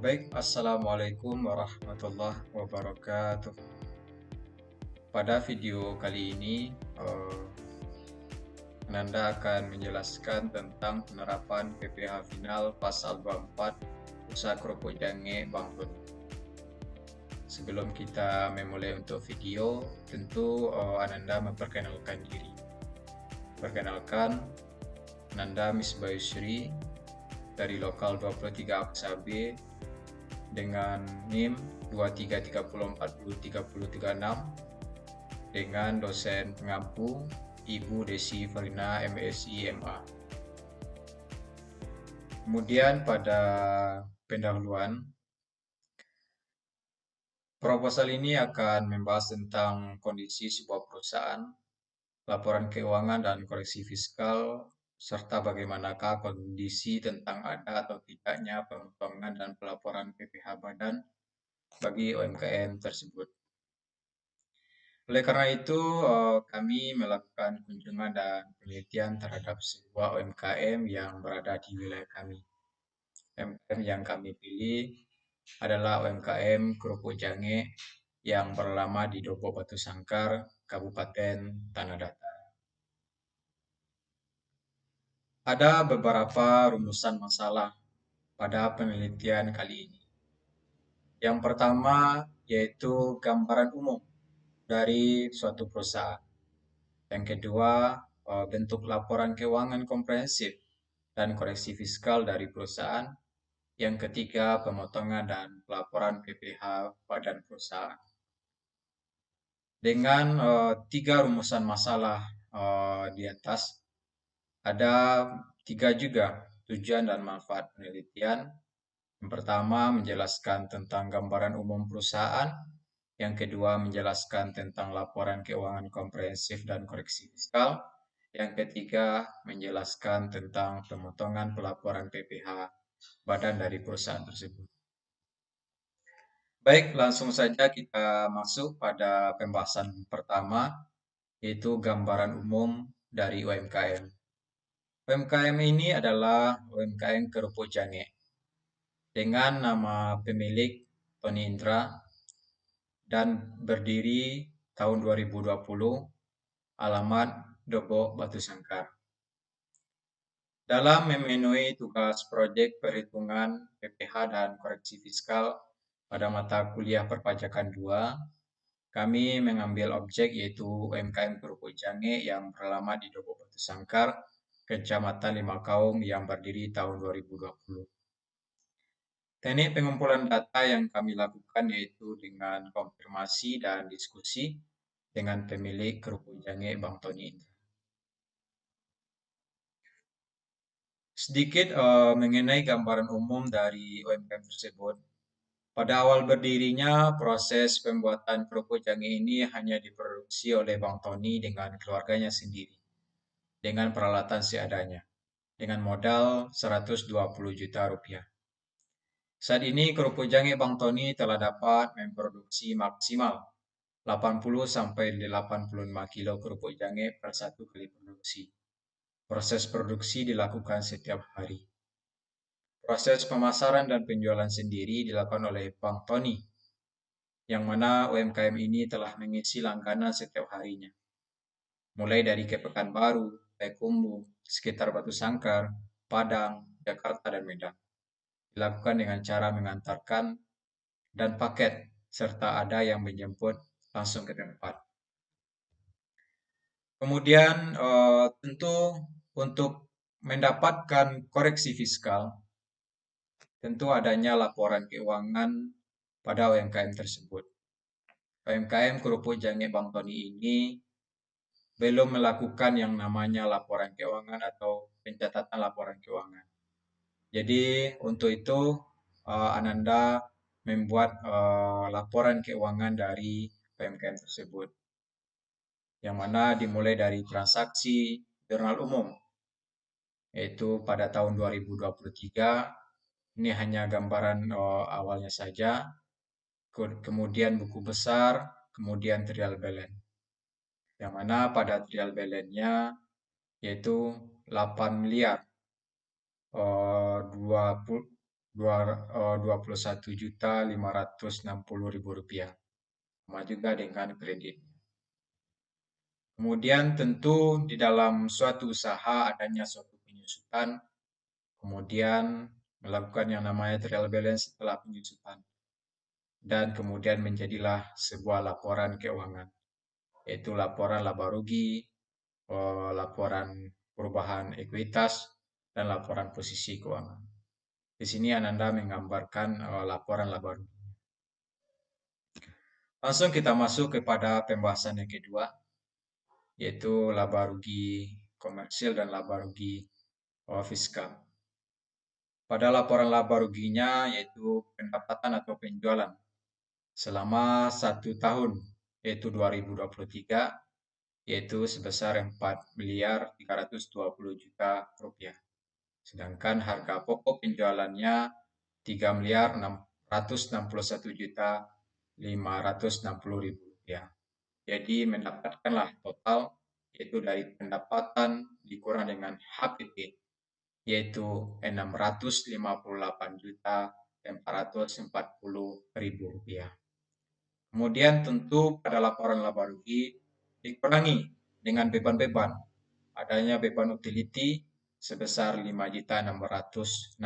Assalamualaikum warahmatullahi wabarakatuh. Pada video kali ini, Ananda akan menjelaskan tentang penerapan PPh final pasal 24 Usaha Kerupuk Jange Bang Tony. Sebelum kita memulai untuk video, tentu Ananda memperkenalkan diri. Perkenalkan, Ananda Misbah Yusri dari lokal 23 Aksabe dengan NIM 2330403036 dengan dosen pengampu Ibu Desi Farina MSI MA. Kemudian pada pendahuluan, proposal ini akan membahas tentang kondisi sebuah perusahaan, laporan keuangan dan koreksi fiskal, serta bagaimanakah kondisi tentang ada atau tidaknya pemotongan dan pelaporan PPh badan bagi UMKM tersebut. Oleh karena itu, kami melakukan kunjungan dan penelitian terhadap sebuah UMKM yang berada di wilayah kami. UMKM yang kami pilih adalah UMKM Kerupuk Jange yang berlama di Dobo Batu Sangkar, Kabupaten Tanah Datar. Ada beberapa rumusan masalah pada penelitian kali ini. Yang pertama yaitu gambaran umum dari suatu perusahaan. Yang kedua, bentuk laporan keuangan komprehensif dan koreksi fiskal dari perusahaan. Yang ketiga, pemotongan dan pelaporan PPh badan perusahaan. Dengan tiga rumusan masalah di atas, ada tiga juga tujuan dan manfaat penelitian. Yang pertama, menjelaskan tentang gambaran umum perusahaan. Yang kedua, menjelaskan tentang laporan keuangan komprehensif dan koreksi fiskal. Yang ketiga, menjelaskan tentang pemotongan pelaporan PPh badan dari perusahaan tersebut. Baik, langsung saja kita masuk pada pembahasan pertama, yaitu gambaran umum dari UMKM. UMKM ini adalah UMKM Kerupuk Jange dengan nama pemilik Tony Indra dan berdiri tahun 2020, alamat Dobo Batu Sangkar. Dalam memenuhi tugas proyek perhitungan PPh dan koreksi fiskal pada mata kuliah perpajakan 2, kami mengambil objek yaitu UMKM Kerupuk Jange yang beralamat di Dobo Batu Sangkar, Kecamatan Limakaung yang berdiri tahun 2020. Teknik pengumpulan data yang kami lakukan yaitu dengan konfirmasi dan diskusi dengan pemilik Kerupuk Jange Bang Tony Indra. Sedikit mengenai gambaran umum dari UMKM tersebut. Pada awal berdirinya, proses pembuatan kerupuk jange ini hanya diproduksi oleh Bang Tony dengan keluarganya sendiri, dengan peralatan seadanya, dengan modal 120 juta rupiah. Saat ini kerupuk jange Bang Tony telah dapat memproduksi maksimal 80-85 kilo kerupuk jange per satu kali produksi. Proses produksi dilakukan setiap hari. Proses pemasaran dan penjualan sendiri dilakukan oleh Bang Tony, yang mana UMKM ini telah mengisi langganan setiap harinya. Mulai dari ke Pekanbaru, Payakumbuh, sekitar Batu Sangkar, Padang, Jakarta, dan Medan. Dilakukan dengan cara mengantarkan dan paket, serta ada yang menjemput langsung ke tempat. Kemudian tentu untuk mendapatkan koreksi fiskal, tentu adanya laporan keuangan pada UMKM tersebut. UMKM Kerupuk Jange Bang Tony ini belum melakukan yang namanya laporan keuangan atau pencatatan laporan keuangan. Jadi untuk itu Ananda membuat laporan keuangan dari UMKM tersebut, yang mana dimulai dari transaksi jurnal umum, yaitu pada tahun 2023. Ini hanya gambaran awalnya saja. Kemudian buku besar, kemudian trial balance. Yang mana pada trial balance-nya yaitu 8 miliar 20 Rp21.560.000. Sama juga dengan kredit. Kemudian tentu di dalam suatu usaha adanya suatu penyusutan, kemudian melakukan yang namanya trial balance setelah penyusutan. Dan kemudian menjadilah sebuah laporan keuangan, yaitu laporan laba rugi, laporan perubahan ekuitas, dan laporan posisi keuangan. Di sini Ananda menggambarkan laporan laba rugi. Langsung kita masuk kepada pembahasan yang kedua, yaitu laba rugi komersil dan laba rugi fiskal. Pada laporan laba ruginya yaitu pendapatan atau penjualan selama 1 tahun, yaitu 2023, yaitu sebesar 4.320.000.000 rupiah. Sedangkan harga pokok penjualannya 3.661.560.000 rupiah. Jadi mendapatkanlah total yaitu dari pendapatan dikurang dengan HPP yaitu 658.440.000 rupiah. Kemudian tentu pada laporan laba rugi dikurangi dengan beban-beban. Adanya beban utility sebesar 5.616.000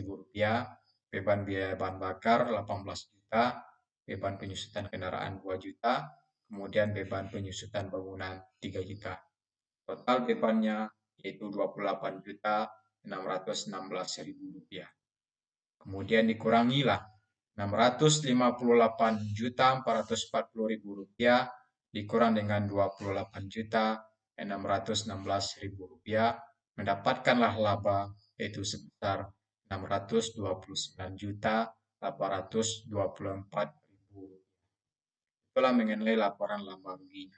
rupiah, beban biaya bahan bakar 18 juta, beban penyusutan kendaraan 2 juta, kemudian beban penyusutan bangunan 3 juta. Total bebannya yaitu 28.616.000 rupiah. Kemudian dikurangilah 658.440.000 rupiah dikurang dengan 28.616.000 rupiah, mendapatkanlah laba yaitu sebesar 629.824.000 rupiah. Itulah mengenai laporan laba ruginya.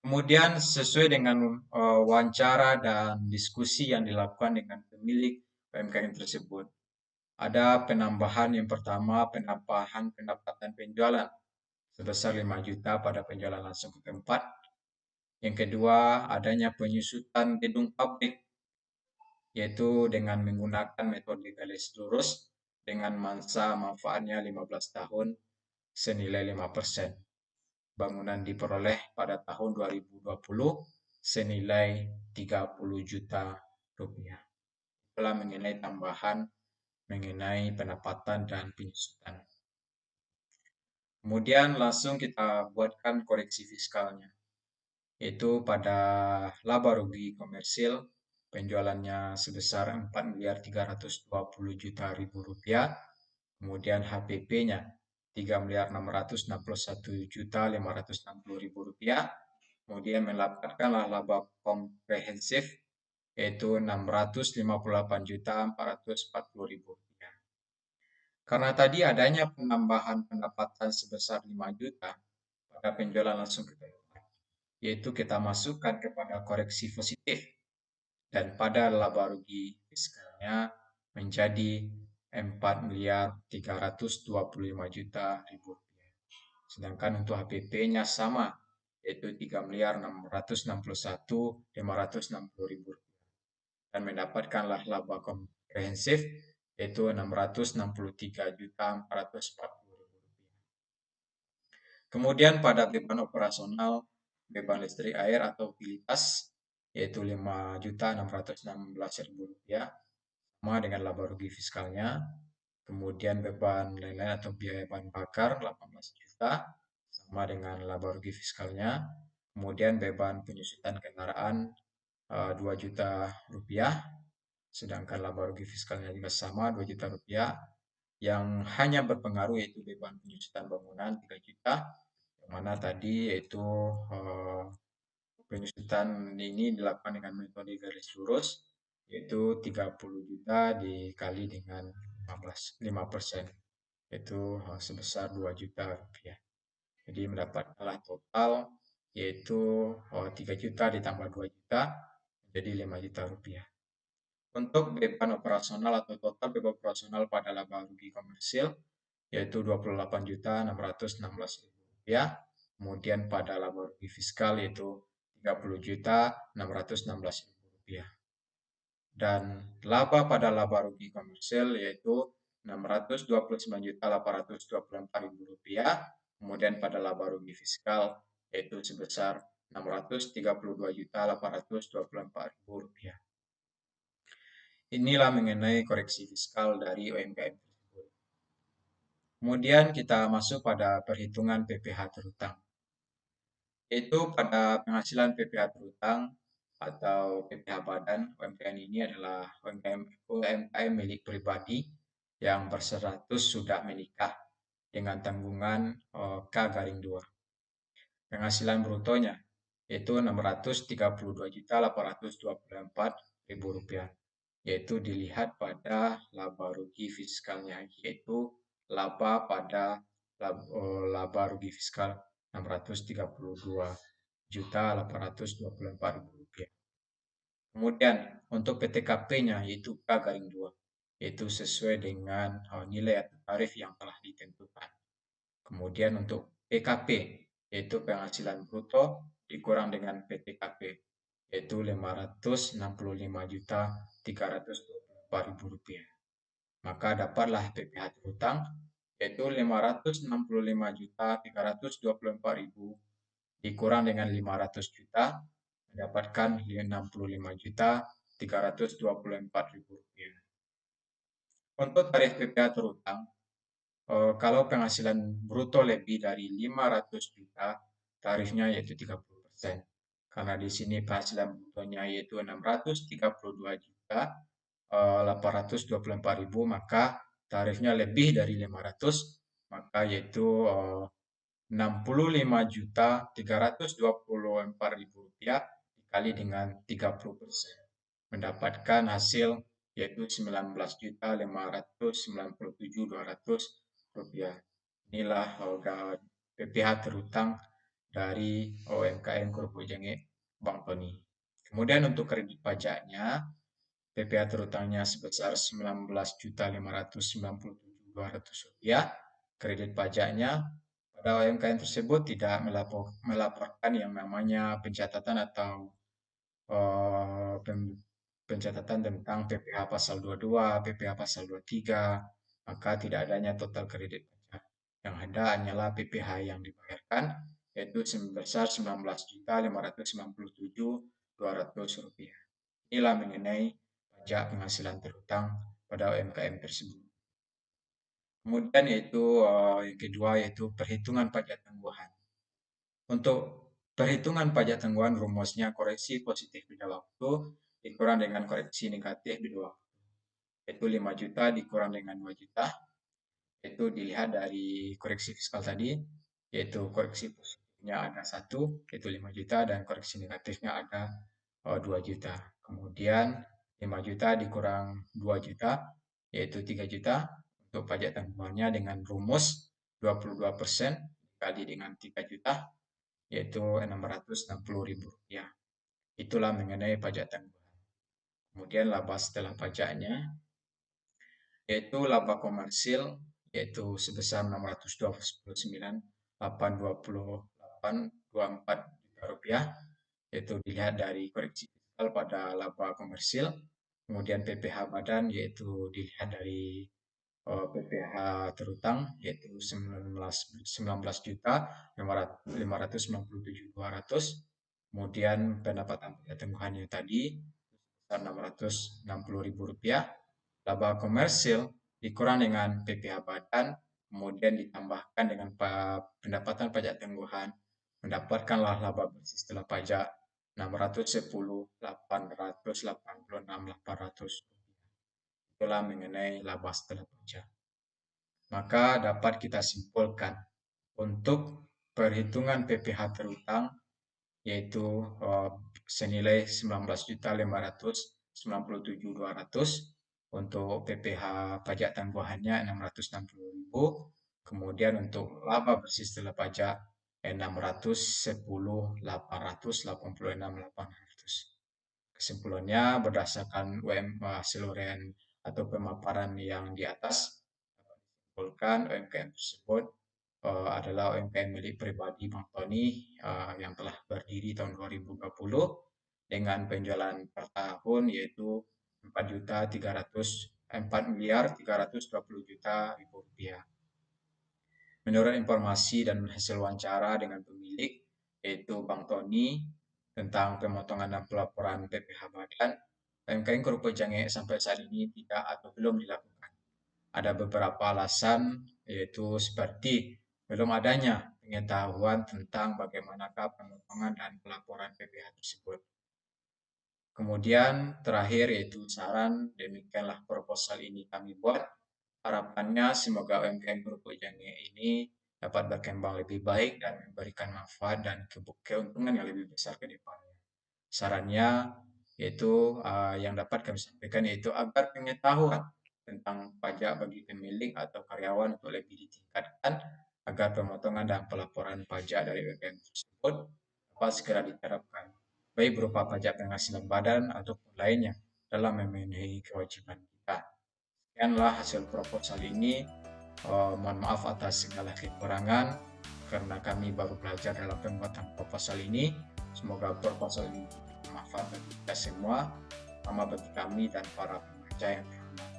Kemudian sesuai dengan wawancara dan diskusi yang dilakukan dengan pemilik UMKM tersebut, ada penambahan yang pertama, penambahan pendapatan penjualan sebesar 5 juta pada penjualan langsung ke tempat. Yang kedua, adanya penyusutan gedung pabrik, yaitu dengan menggunakan metode garis lurus dengan masa manfaatnya 15 tahun senilai 5%. Bangunan diperoleh pada tahun 2020 senilai 30 juta rupiah. Itulah mengenai tambahan mengenai pendapatan dan penyusutan. Kemudian langsung kita buatkan koreksi fiskalnya, yaitu pada laba rugi komersil penjualannya sebesar 4.320.000.000 rupiah, kemudian HPP-nya 3.661.560.000 rupiah, kemudian mendapatkanlah laba komprehensif yaitu 658.440.000 rupiah. Karena tadi adanya penambahan pendapatan sebesar 5 juta pada penjualan langsung ke tempat, yaitu kita masukkan kepada koreksi positif dan pada laba rugi fiskalnya menjadi 4.325.000.000 rupiah. Sedangkan untuk HPP-nya sama, yaitu 3.661.560.000 rupiah. Dan mendapatkanlah laba komprehensif yaitu 663.440.000 rupiah. Kemudian pada beban operasional, beban listrik air atau utilitas yaitu 5.616.000 rupiah, sama dengan laba rugi fiskalnya. Kemudian beban lain-lain atau biaya bahan bakar 18 juta, sama dengan laba rugi fiskalnya. Kemudian beban penyusutan kendaraan 2 juta rupiah, sedangkan laba rugi fiskalnya juga sama 2 juta rupiah. Yang hanya berpengaruh yaitu beban penyusutan bangunan 3 juta, yang mana tadi yaitu penyusutan ini dilakukan dengan metode garis lurus, yaitu 30 juta dikali dengan 5%, yaitu sebesar 2 juta rupiah. Jadi mendapatkanlah total yaitu 3 juta ditambah 2 juta menjadi 5 juta rupiah. Untuk beban operasional atau total beban operasional pada laba rugi komersil yaitu 28.616.000 rupiah. Kemudian pada laba rugi fiskal yaitu 30.616.000 rupiah. dan laba pada laba rugi komersil yaitu Rp629.824.000. Kemudian pada laba rugi fiskal yaitu sebesar Rp632.824.000. Inilah mengenai koreksi fiskal dari UMKM tersebut. Kemudian kita masuk pada perhitungan PPh terhutang. Yaitu pada penghasilan PPh terhutang atau PPh badan UMKM ini adalah UMKM milik pribadi yang berstatus sudah menikah dengan tanggungan K-2. Penghasilan brutonya yaitu Rp632.824.000, yaitu dilihat pada laba rugi fiskalnya, yaitu laba pada laba rugi fiskal Rp632.824.000. Kemudian untuk PTKP-nya yaitu K-2, yaitu sesuai dengan nilai atau tarif yang telah ditentukan. Kemudian untuk PKP yaitu penghasilan bruto dikurang dengan PTKP yaitu Rp565.324.000. Maka dapatlah PPh terhutang yaitu Rp565.324.000 dikurang dengan Rp500 juta mendapatkan Rp65.324.000. Untuk tarif PPh terhutang, kalau penghasilan bruto lebih dari 500 juta, tarifnya yaitu 30%. Karena di sini penghasilan brutonya yaitu 632 juta 824.000, maka tarifnya lebih dari 500, maka yaitu 65.324.000 rupiah dikali dengan 30%. Mendapatkan hasil yaitu 19.597.200 rupiah. Inilah PPh terhutang dari UMKM Kerupuk Jengek Bang Tony. Kemudian untuk kredit pajaknya, PPh terhutangnya sebesar Rp19.597.200. Kredit pajaknya pada UMKM tersebut tidak melaporkan yang namanya pencatatan atau pencatatan tentang PPh pasal 22, PPh pasal 23, maka tidak adanya total kredit pajak. Yang ada hanyalah PPh yang dibayarkan, yaitu sebesar Rp19.597.200. Inilah mengenai pajak penghasilan terhutang pada UMKM tersebut. Kemudian yaitu yang kedua yaitu perhitungan pajak tangguhan. Untuk perhitungan pajak tangguhan rumusnya koreksi positif beda waktu dikurang dengan koreksi negatif beda waktu. Yaitu 5 juta dikurang dengan 2 juta. Itu dilihat dari koreksi fiskal tadi, yaitu koreksi positifnya ada 1, yaitu 5 juta, dan koreksi negatifnya ada 2 juta. Kemudian 5 juta dikurang 2 juta, yaitu 3 juta. Untuk pajak tanggungannya dengan rumus 22% dikali dengan 3 juta, yaitu Rp660.000. Itulah mengenai pajak tanggungan. Kemudian laba setelah pajaknya, yaitu laba komersil, yaitu sebesar Rp629.824 juta, yaitu dilihat dari koreksi fiskal pada laba komersil. Kemudian PPh badan, yaitu dilihat dari PPh terhutang, yaitu Rp19.597.200. Kemudian pendapatan pajak tangguhannya tadi Rp660.000. Laba komersil dikurang dengan PPh badan, kemudian ditambahkan dengan pendapatan pajak tangguhan, mendapatkanlah laba bersih setelah pajak Rp610.886.800. Itulah mengenai laba setelah pajak. Maka dapat kita simpulkan untuk perhitungan PPh terhutang yaitu senilai Rp19.597.200. Untuk PPh pajak tangguhannya Rp660.000. Kemudian untuk laba bersih setelah pajak Rp610.886.800. Kesimpulannya berdasarkan hasil uraian atau pemaparan yang di atas, simpulkan UMKM tersebut adalah UMKM milik pribadi Bang Tony yang telah berdiri tahun 2020 dengan penjualan per tahun yaitu 4.320.000.000 rupiah. Menurut informasi dan hasil wawancara dengan pemilik, yaitu Bang Tony, tentang pemotongan dan pelaporan PPh Badan, UMKM Kerupuk Jange sampai saat ini tidak atau belum dilakukan. Ada beberapa alasan, yaitu seperti belum adanya pengetahuan tentang bagaimanakah pemotongan dan pelaporan PPh tersebut. Kemudian terakhir yaitu saran, demikianlah proposal ini kami buat. Harapannya semoga UMKM Kerupuk Jange ini dapat berkembang lebih baik dan memberikan manfaat dan keuntungan yang lebih besar ke depannya. Sarannya yaitu yang dapat kami sampaikan yaitu agar pengetahuan tentang pajak bagi pemilik atau karyawan untuk lebih ditingkatkan agar pemotongan dan pelaporan pajak dari UMKM tersebut dapat segera diterapkan, baik berupa pajak penghasilan badan ataupun lainnya dalam memenuhi kewajiban kita. Sekianlah hasil proposal ini. Mohon maaf atas segala kekurangan karena kami baru belajar dalam pembuatan proposal ini. Semoga proposal ini bermanfaat bagi kita semua, terutama bagi kami dan para pembaca yang terhormat.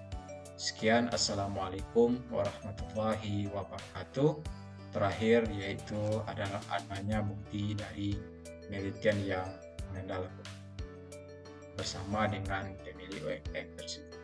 Sekian, Assalamualaikum warahmatullahi wabarakatuh. Terakhir yaitu adalah adanya bukti dari penelitian yang mendalam bersama dengan pemilik UMKM tersebut.